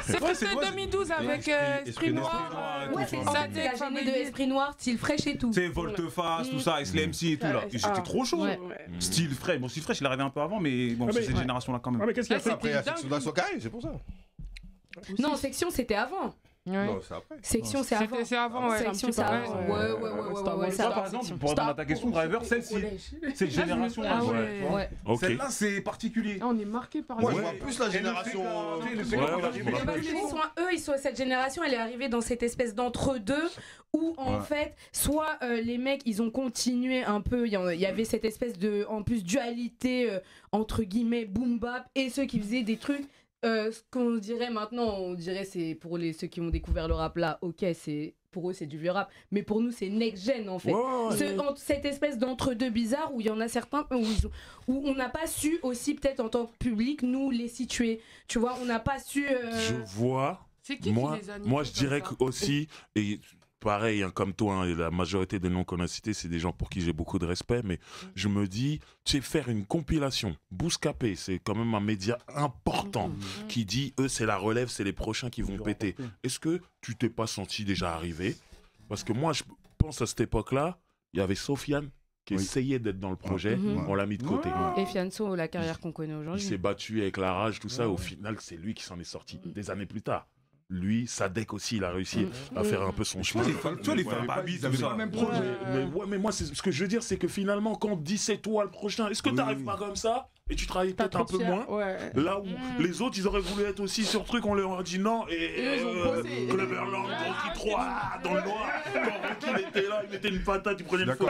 C'est le freestyle 2012 avec Esprit Noir. Ouais, c'est ça, c'est la gênée de Esprit Noir, style fraîche et tout. C'est Volte-Face, tout ça, Slim MC et tout là. J'étais trop chaud. Style fraîche. Bon, style fraîche, il est arrivé un peu avant, mais bon, c'est cette génération-là quand même. Mais qu'est-ce qu'il y a fait Après, il y a Section d'Assaut qui arrive, c'est pour ça. Non, Section, c'était avant. Non, c'est après. Section, c'est avant. C'est avant, ouais. Section, c'est avant. Ouais, ça, par exemple, pour répondre à ta question, Driver, celle-ci, cette génération-là. Celle-là, c'est particulier. On est marqué par Moi, je vois plus la génération. Cette génération, elle est arrivée dans cette espèce d'entre-deux où, en fait, soit les mecs, ils ont continué un peu, il y avait cette espèce de, en plus, dualité, entre guillemets, boom bap, et ceux qui faisaient des trucs. Ce qu'on dirait maintenant, on dirait c'est pour ceux qui ont découvert le rap là, ok, pour eux c'est du vieux rap, mais pour nous c'est next gen en fait. Cette espèce d'entre-deux bizarre où il y en a certains où on n'a pas su aussi peut-être en tant que public nous les situer. Tu vois, on n'a pas su. Je vois. C'est qui les a moi je dirais aussi et pareil, hein, comme toi, hein, la majorité des noms qu'on a cités, c'est des gens pour qui j'ai beaucoup de respect, mais je me dis, tu sais, faire une compilation, Bouscapé, c'est quand même un média important qui dit, eux, c'est la relève, c'est les prochains qui vont péter. Est-ce que tu t'es pas senti déjà arrivé? Parce que moi, je pense à cette époque-là, il y avait Sofiane qui essayait d'être dans le projet, on l'a mis de côté. Et Fianso, la carrière qu'on connaît aujourd'hui. Il s'est battu avec la rage, tout ça, au final, c'est lui qui s'en est sorti des années plus tard. Lui, Sadek aussi, il a réussi à faire un peu son chemin. Tu vois, les femmes ils avaient pas le même projet. Mais moi, ce que je veux dire, c'est que finalement, quand on dit c'est toi le prochain, est-ce que t'arrives pas comme ça et tu travailles peut-être un peu moins là où les autres, ils auraient voulu être aussi sur truc, on leur a dit non, et Cleverland, Rocky 3, dans le noir, quand Rocky était là, il mettait une patate, il prenait le feu.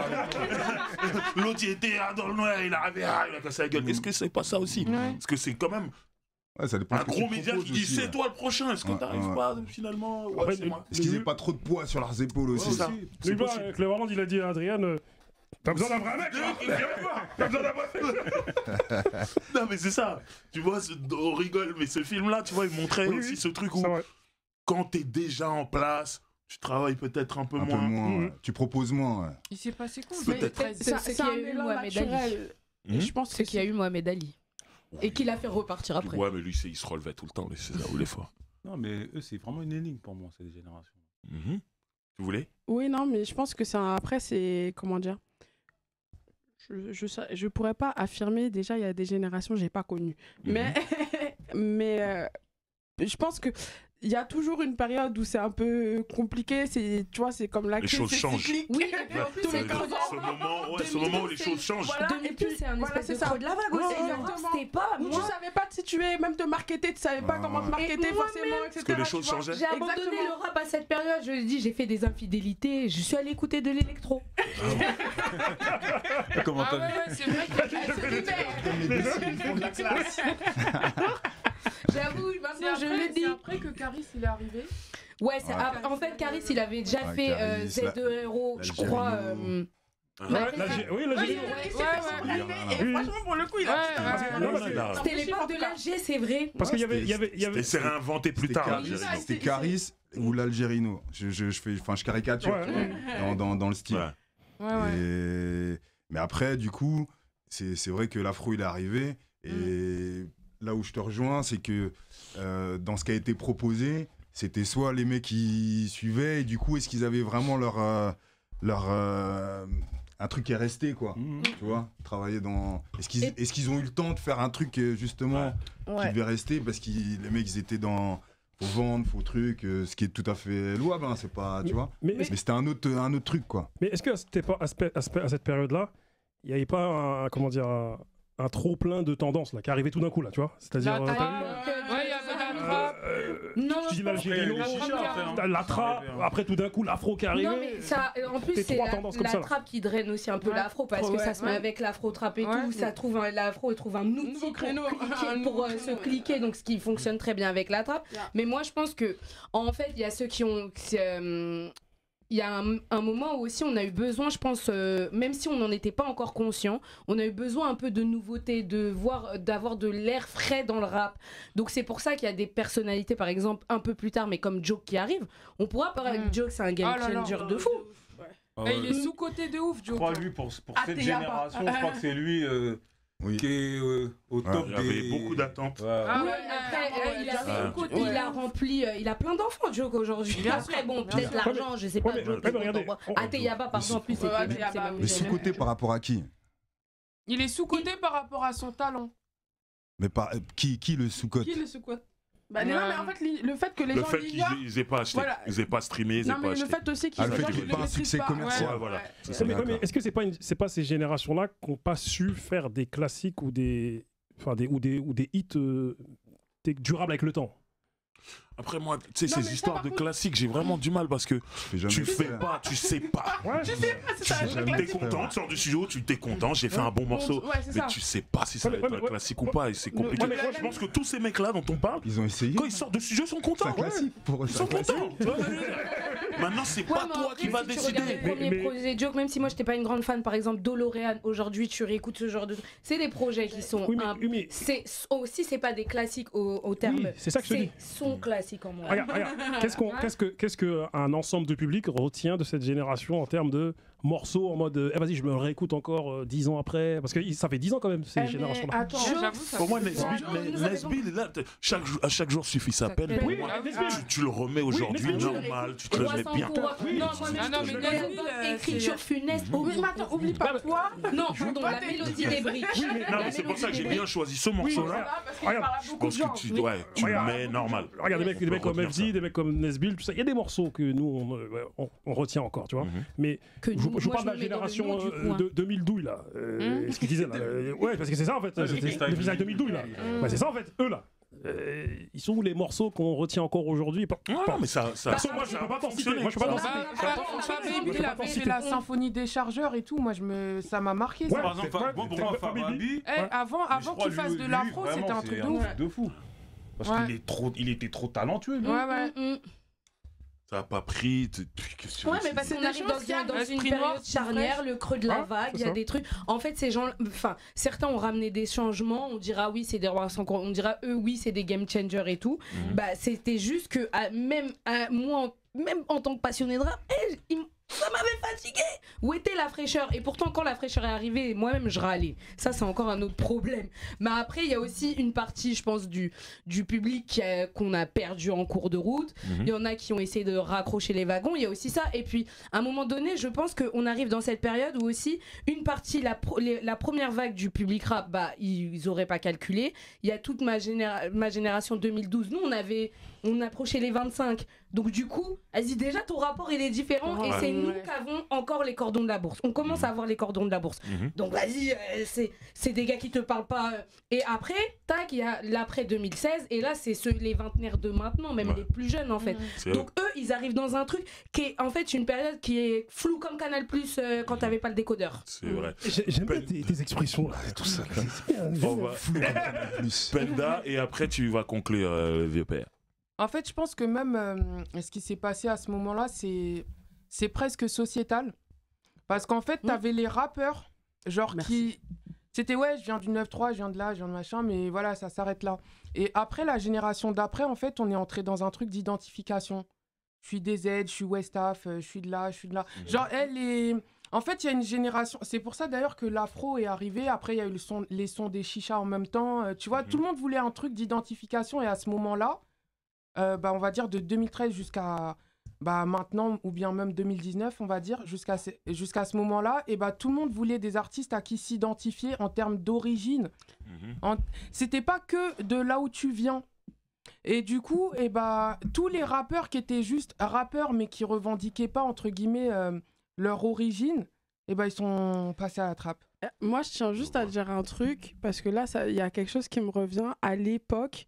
L'autre, il était dans le noir, il arrivait, il a cassé la gueule. Est-ce que c'est pas ça aussi? Parce que c'est quand même ça dépend un gros média qui dit c'est toi le prochain, est-ce que t'arrives pas finalement? Est-ce qu'ils n'aient pas trop de poids sur leurs épaules aussi? Cleverland, il a dit à Adrien, T'as besoin d'un vrai mec, t'as besoin d'un vrai mec. Non, mais c'est ça. Tu vois, on rigole, mais ce film-là, tu vois, il montrait aussi ce truc où, quand t'es déjà en place, tu travailles peut-être un peu moins. Tu proposes moins. Il s'est passé quoi? Peut-être. C'est un mélange naturel. Je pense que c'est qu'il y a eu Mohamed Ali. Et qu'il a fait repartir après. Ouais, mais lui, il se relevait tout le temps, les César ou les fois. Non, mais eux, c'est vraiment une énigme pour moi, cette génération. Tu voulais? Oui, non, mais je pense que après, c'est. Comment dire? Je pourrais pas affirmer, déjà, il y a des générations que j'ai pas connues. Mais je pense que il y a toujours une période où c'est un peu compliqué, tu vois, c'est comme la crise, c'est cyclique. Oui, et puis en plus, c'est ce moment où les choses changent. Voilà, et puis c'est un espèce de creux de la vague aussi. C'était pas où tu savais pas te situer, même te marketer, tu savais pas comment te marketer forcément, etc. Parce que les choses changeaient. J'ai abandonné le rap à cette période, je dis j'ai fait des infidélités, je suis allée écouter de l'électro. Comment t'as dit? C'est vrai Ils font de la classe. J'avoue, maintenant je le dis. C'est après que Caris il est arrivé. Ouais, en fait Caris il avait déjà fait Z2RO, je crois. Oui, l'Algérie. Et franchement, pour le coup, il a. C'était l'époque de l'Algérie, c'est vrai. Parce qu'il y avait. C'est réinventé plus tard. C'était Caris ou l'Algérino. Je caricature dans le style. Mais après, du coup, c'est vrai que l'afro il est arrivé et là où je te rejoins, c'est que dans ce qui a été proposé, c'était soit les mecs qui suivaient et du coup, est-ce qu'ils avaient vraiment un truc qui est resté, quoi. Tu vois, travailler dans. Est-ce qu'ils ont eu le temps de faire un truc justement qui devait rester parce que les mecs ils étaient dans faut vendre, faut truc, ce qui est tout à fait louable, hein, c'est pas, tu vois. Mais c'était un autre truc, quoi. Mais est-ce que à cette période-là, il n'y avait pas un trop plein de tendances là qui arrivait tout d'un coup là, tu vois, c'est-à-dire il y avait la trappe. Non, je dis l'Algérie, la trappe, après tout d'un coup l'afro qui arrivait. Non mais ça, en plus c'est la trappe qui draine aussi un peu l'afro parce que ça se met avec l'afro trappe et tout, ça trouve l'afro et trouve un outil pour se cliquer, donc ce qui fonctionne très bien avec la trappe. Mais moi je pense que en fait il y a ceux qui ont il y a un moment où aussi on a eu besoin, je pense, même si on n'en était pas encore conscient, on a eu besoin un peu de nouveautés, d'avoir de l'air frais dans le rap. Donc c'est pour ça qu'il y a des personnalités, par exemple, un peu plus tard, mais comme Joke qui arrive, on pourra parler avec Joke, c'est un game changer de fou. Il est sous-côté de ouf, Joke. Je crois, lui, pour cette génération, je crois que c'est lui... qui est au top. Il y avait beaucoup d'attentes. Il a rempli, il a plein d'enfants, Joke, aujourd'hui. Après, bon, peut-être l'argent, je sais pas. Ateyaba, par exemple, plus c'est mais sous-côté par rapport à qui? Il est sous-côté par rapport à son talent. Mais qui le sous-côte? Qui le sous-côte? Bah non, mais en fait, le fait que les gens l'ignorent... Le fait qu'ils aient pas acheté, ils aient pas streamé, ils aient pas acheté. Le fait aussi qu'ils n'aient pas un succès commercial. Voilà. Mais est-ce que c'est pas ces générations-là qui n'ont pas su faire des classiques ou des hits durables avec le temps? Après moi, tu sais, ces histoires de classiques, j'ai vraiment du mal parce que tu fais pas, tu sais pas. T'es content, tu sors du studio, tu t'es content, j'ai fait un bon morceau, mais tu sais pas si ça va être un classique ou pas et c'est compliqué. Je pense que tous ces mecs-là dont on parle, ils ont essayé. Quand ils sortent du studio, ils sont contents. Ils sont contents. Maintenant, c'est pas toi qui vas décider. Les premiers projets Joke, même si moi j'étais pas une grande fan, par exemple DeLorean, aujourd'hui tu réécoutes ce genre de. C'est des projets qui sont. C'est pas des classiques au terme. C'est ça que je te dis. Son classique en moi. Regarde, qu'est-ce qu'un ensemble de public retient de cette génération en termes de morceaux en mode vas-y, je me le réécoute encore 10 ans après, parce que ça fait 10 ans quand même ces générations-là. Pour moi, Nesbill, là, à chaque jour suffit sa peine. Pour moi, tu le remets aujourd'hui normal, tu te le remets bien. Non, mais Nesbill, écriture funeste. Oublie pas toi. Non, pardon, la mélodie des briques. C'est pour ça que j'ai bien choisi ce morceau-là. Je pense que tu le mets normal. Regarde, des mecs comme FZ, des mecs comme Nesbill, tout ça. Il y a des morceaux que nous, on retient encore, tu vois. Mais je parle de la génération 2012 là. Ce qu'ils disaient là. Ouais, parce que c'est ça en fait. Le visage 2012 là. C'est ça en fait, eux là. Ils sont où les morceaux qu'on retient encore aujourd'hui? Non, mais ça. Moi, je peux pas t'en citer. Moi, je peux pas t'en citer. Il avait fait la symphonie des chargeurs et tout. Moi, ça m'a marqué. Par exemple, pour moi, Fababi. Avant qu'il fasse de l'afro, c'était un truc de fou. Parce qu'il était trop talentueux. Ouais. ça a pas pris. Ouais, mais parce qu'on arrive dans une période charnière, le creux de la vague, il y a des trucs. En fait, ces gens, enfin, certains ont ramené des changements. On dira oui, c'est des rois sans on dira eux oui, c'est des game changers et tout. Bah, c'était juste que moi, même en tant que passionné de rap, ça m'avait fatigué. Où était la fraîcheur? Et pourtant, quand la fraîcheur est arrivée, moi-même, je râlais. Ça, c'est encore un autre problème. Mais après, il y a aussi une partie, je pense, du public qu'on a perdu en cours de route. Il y en a qui ont essayé de raccrocher les wagons. Il y a aussi ça. Et puis, à un moment donné, je pense qu'on arrive dans cette période où aussi, une partie, la première vague du public rap, bah, ils auraient pas calculé. Il y a toute ma génération 2012. Nous, on approchait les 25. Donc du coup, vas-y, déjà ton rapport il est différent et c'est nous qui avons encore les cordons de la bourse. On commence à avoir les cordons de la bourse. Donc vas-y, c'est des gars qui te parlent pas. Et après, tac, il y a l'après 2016 et là c'est les vingtenaires de maintenant, même les plus jeunes en fait. Donc eux, ils arrivent dans un truc qui est en fait une période qui est floue comme Canal+ quand t'avais pas le décodeur. C'est vrai. J'aime bien tes expressions là, tout ça. Penda et après tu vas conclure le vieux père. En fait, je pense que même ce qui s'est passé à ce moment-là, c'est presque sociétal. Parce qu'en fait, t'avais les rappeurs, genre qui... C'était ouais, je viens du 9-3, je viens de là, je viens de machin, mais voilà, ça s'arrête là. Et après, la génération d'après, en fait, on est entré dans un truc d'identification. Je suis DZ, je suis Westaf, je suis de là, je suis de là. Genre, en fait, il y a une génération... C'est pour ça d'ailleurs que l'afro est arrivé. Après, il y a eu les sons des chichas en même temps. Tu vois, tout le monde voulait un truc d'identification. Et à ce moment-là, on va dire de 2013 jusqu'à maintenant, ou bien même 2019, on va dire, jusqu'à ce moment-là, et tout le monde voulait des artistes à qui s'identifier en termes d'origine. C'était pas que de là où tu viens. Et du coup, tous les rappeurs qui étaient juste rappeurs, mais qui revendiquaient pas, entre guillemets, leur origine, ils sont passés à la trappe. Moi, je tiens juste à dire un truc, parce que là, il y a quelque chose qui me revient. À l'époque,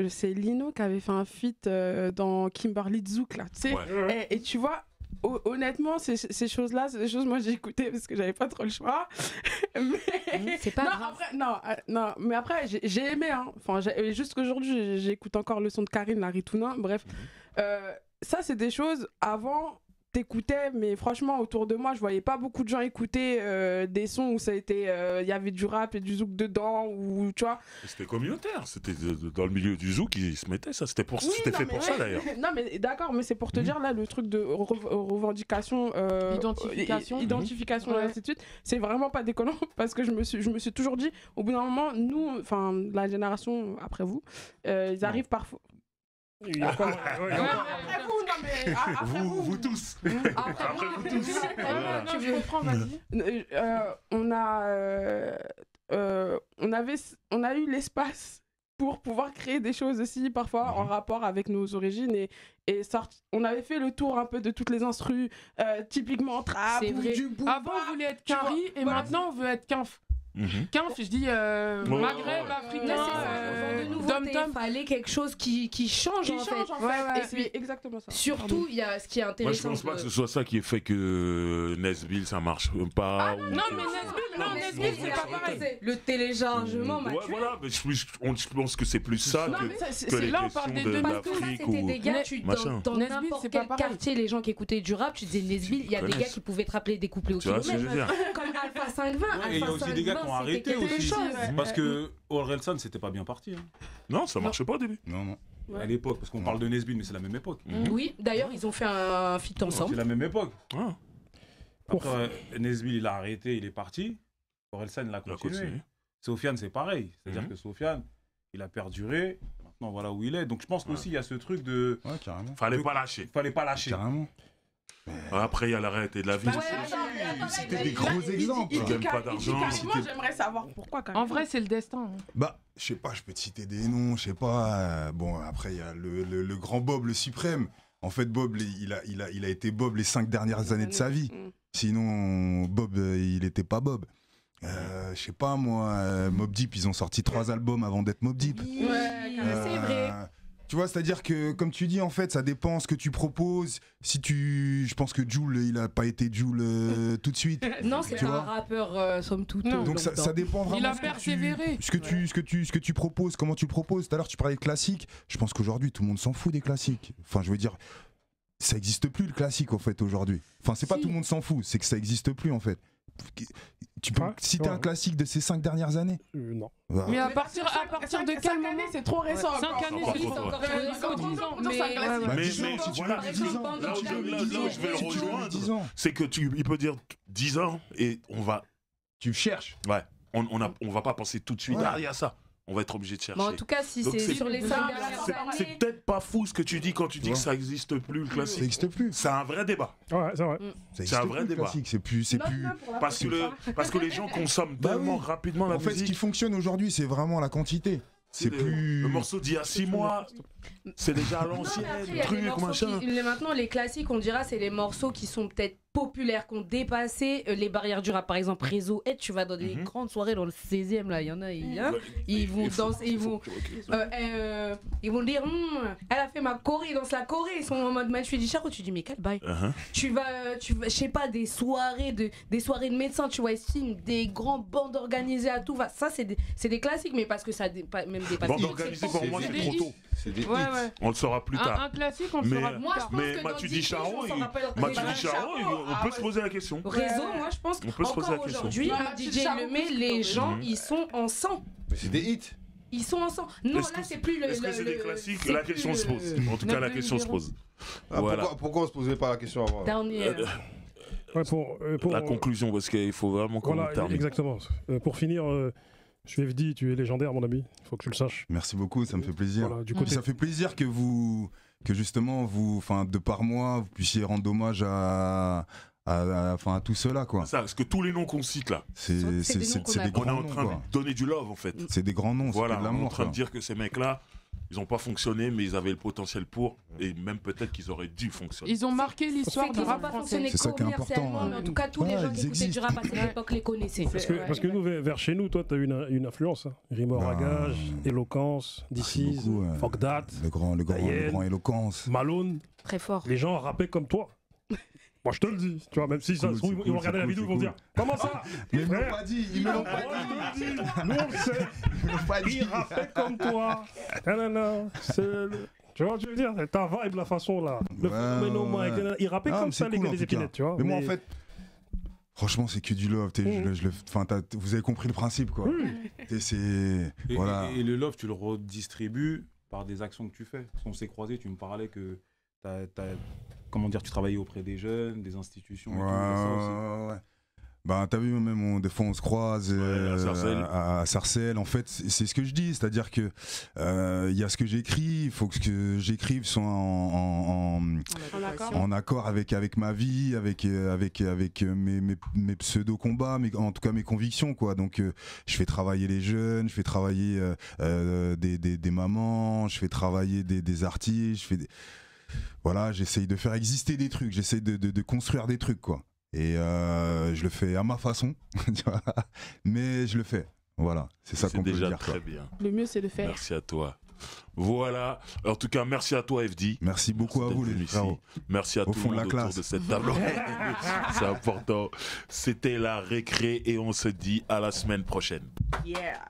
c'est Lino qui avait fait un feat dans Kimberly Zouk là, tu sais. Et tu vois, honnêtement, ces choses-là, c'est des choses moi j'ai écouté parce que j'avais pas trop le choix. Mais c'est pas grave. Non, mais après j'ai aimé hein. Enfin, jusqu'aujourd'hui j'écoute encore le son de Karine la Ritounin. Bref, ça c'est des choses avant. T'écoutais, mais franchement autour de moi je voyais pas beaucoup de gens écouter des sons où ça a été y avait du rap et du zouk dedans, ou tu vois, c'était communautaire, c'était dans le milieu du zouk ils se mettaient ça, c'était fait pour ça d'ailleurs. Non mais d'accord, mais c'est pour te dire là le truc de revendication, identification et ainsi de suite, c'est vraiment pas déconnant parce que je me suis toujours dit au bout d'un moment, nous, enfin la génération après vous, ils arrivent parfois. Vous tous. Après vous tous. Tu veux reprendre, vas-y. On a eu l'espace pour pouvoir créer des choses aussi parfois en rapport avec nos origines et on avait fait le tour un peu de toutes les instrus typiquement trap ou du boom. Avant on voulait être Quinri et maintenant on veut être Quinf. Quinf, je dis Maghreb, africain, il fallait quelque chose qui change en fait. Et puis exactement ça. Surtout, il y a ce qui est intéressant. Moi, je pense pas que ce soit ça qui fait que Nesbill ça marche pas. Non, mais Nesbill, c'est pas pareil. Le téléchargement m'a tué. Voilà, mais je pense que c'est plus ça que les là, on parle questions de l'Afrique ou des gars, dans n'importe quel quartier, les gens qui écoutaient du rap, tu disais Nesbill, il y a des gars qui pouvaient te rappeler des couplets au kilomètre. Comme Alpha 520. Il y a aussi des gars qui ont arrêté aussi. Parce que Orelsan, c'était pas bien parti. Non, ça marchait pas au début. Non. À l'époque, parce qu'on parle de Nesbill, mais c'est la même époque. Oui, d'ailleurs, ils ont fait un feat ensemble. C'est la même époque. Après, Nesbill, il a arrêté, il est parti. Orelsan, il a continué. Sofiane, c'est pareil. C'est-à-dire que Sofiane, il a perduré. Maintenant, voilà où il est. Donc, je pense qu'aussi, il y a ce truc de. Ouais, carrément. Fallait pas lâcher. Carrément. Après, il y a l'arrêt de la vie. C'était des gros exemples. Ils gagnent pas d'argent. Moi, j'aimerais savoir pourquoi. En vrai, c'est le destin. Je sais pas, je peux te citer des noms, je sais pas. Bon, après, il y a le grand Bob, le suprême. En fait, Bob, il a été Bob les 5 dernières années de sa vie. Sinon, Bob, il était pas Bob. Je sais pas, moi, Mobb Deep, ils ont sorti 3 albums avant d'être Mobb Deep. C'est vrai. Tu vois, c'est-à-dire que, comme tu dis, en fait, ça dépend ce que tu proposes. Je pense que Jul, il a pas été Jul tout de suite. Non, c'est un rappeur, somme toute. Donc ça dépend vraiment. Il a persévéré. Ce que tu proposes, comment tu le proposes. Tout à l'heure, tu parlais de classiques. Je pense qu'aujourd'hui, tout le monde s'en fout des classiques. Enfin, je veux dire, ça n'existe plus le classique en fait aujourd'hui. Enfin, c'est pas Si. tout le monde s'en fout, c'est que ça n'existe plus en fait. Tu peux citer un classique de ces 5 dernières années? Non. Bah, Mais à partir de quelle année c'est trop récent. 5 années, Encore c'est trop, encore ouais. récent, 10 ans. Mais Mais si tu voilà, veux 10 ans, là où je vais le rejoindre, 10 ans. c'est que il peut dire 10 ans et on va. Tu cherches. Ouais, on va pas penser tout de suite, il y a ça. On va être obligé de chercher. Mais en tout cas, si Donc c'est sur les 5 dernières c'est années. peut-être pas fou ce que tu dis quand tu dis que ça n'existe plus le Ça classique. n'existe plus. C'est un vrai débat. Ouais, c'est vrai. Ça C'est un existe vrai plus, le débat. classique. C'est plus. Parce que les gens consomment Bah tellement oui. rapidement la En fait, ce qui musique. fonctionne aujourd'hui, c'est vraiment la quantité. C'est plus. Le morceau d'il y a 6 mois, c'est déjà à Non, mais l'ancienne, après, il y a des truc, morceaux machin. maintenant, les classiques, on dira, c'est les morceaux qui sont peut-être populaires, qui ont dépassé les barrières du rap. Par exemple, Réseau Aide, tu vas dans des grandes soirées dans le 16e, là, il y en a, ils vont danser, ils vont dire, elle a fait ma choré, ils dansent la choré, ils sont en mode match, tu dis Charo, tu dis, mais quel bail. Tu vas, je sais pas, des soirées de médecins, tu vois, ils filment des grands bandes organisées à tout va. Ça, c'est des classiques, mais parce que ça même dépasse. Bande organisée, pour moi, c'est trop tôt. C'est des hits. On le saura plus tard. Un classique, on le Mais- saura plus Moi, je tard. pense Mais que dans Mathieu 10 Dicharo, piges, on s'en rappelle. Mathieu Réseau, Dicharo, on peut se poser la question. Réseau, moi, je pense On peut se poser la qu'encore question. aujourd'hui, Ouais, un Mathieu DJ Dicharo, le met, plus les que gens, Mhm. ils sont en sang. Mais c'est des hits. Ils sont en sang. Non, Est-ce là, que c'est plus le. Est-ce que c'est des classiques? c'est La plus question se le- pose. En tout cas, la question se pose. Ah, Voilà. pourquoi on se posait pas la question avant? Dernier. Ouais, pour La conclusion, parce qu'il faut vraiment qu'on Voilà, termine. exactement. Pour finir, je suis FD, tu es légendaire, mon ami. Il faut que tu le saches. Merci beaucoup, ça me fait plaisir. Voilà, du Puis côté. ça fait plaisir que justement vous, enfin de par moi, vous puissiez rendre hommage à tout cela quoi. Ça, parce que tous les noms qu'on cite là, C'est des noms qu'on C'est a des pas. on est grands en noms train quoi. de donner du love en fait. C'est des grands noms, Voilà, c'est de on est en l'amour train quoi. de dire que ces mecs-là, ils n'ont pas fonctionné, mais ils avaient le potentiel pour, et même peut-être qu'ils auraient dû fonctionner. Ils ont marqué l'histoire C'est du qu'ils n'ont rap pas français. fonctionné C'est ça qui est commercialement, important, mais en tout cas, tous les Ouais, gens qui ils écoutaient du rap à cette existent. époque les connaissaient. Parce que nous, vers chez nous, toi, tu as une influence. Hein. Rimor Bah, à gage, Éloquence, merci DC's, beaucoup, ouais. Fuck That, Le grand éloquence. Malone. Très fort. Les gens rappaient comme toi. Moi, je te le dis. Tu vois, même si ça Cool, se trouve, c'est ils vont cool, regarder c'est la vidéo, ils cool, vont c'est dire comment ça Mais ils me l'ont Frère, pas dit, ils me l'ont pas dit. Nous, on le sait. Ils me l'ont pas dit. Ils rappaient comme toi. Non. Tu vois, tu veux dire, ta vibe, la façon là. Le Ouais, phénomène, ouais. Mike, ils rappaient Ah, comme mais ça, c'est les cool, gars en des tout cas. épinettes, tu vois. Mais moi en fait, franchement c'est que du love. Vous avez compris le principe quoi. C'est voilà. Et le love, tu le redistribues par des actions que tu fais. Parce qu'on s'est croisés, tu me parlais que comment dire, tu travaillais auprès des jeunes, des institutions. Et tout, et ça aussi. Ouais. Bah, t'as vu, même des fois on se croise à Sarcelles. à Sarcelles. En fait, c'est ce que je dis, c'est-à-dire que il y a ce que j'écris, il faut que ce que j'écrive soit en accord avec ma vie, avec mes pseudo-combats, en tout cas mes convictions, quoi. Donc, je fais travailler les jeunes, je fais travailler des mamans, je fais travailler des artistes, voilà, j'essaye de faire exister des trucs, j'essaye de construire des trucs, quoi. Et je le fais à ma façon, tu vois, mais je le fais. Voilà, c'est ça qu'on peut déjà dire. très Quoi. bien. Le mieux, c'est de faire. Merci à toi. Voilà. En tout cas, merci à toi, FD. Merci beaucoup à vous, les frérots. Merci à tout le fond de monde la autour classe. de cette table. C'est important. C'était la récré et on se dit à la semaine prochaine. Yeah.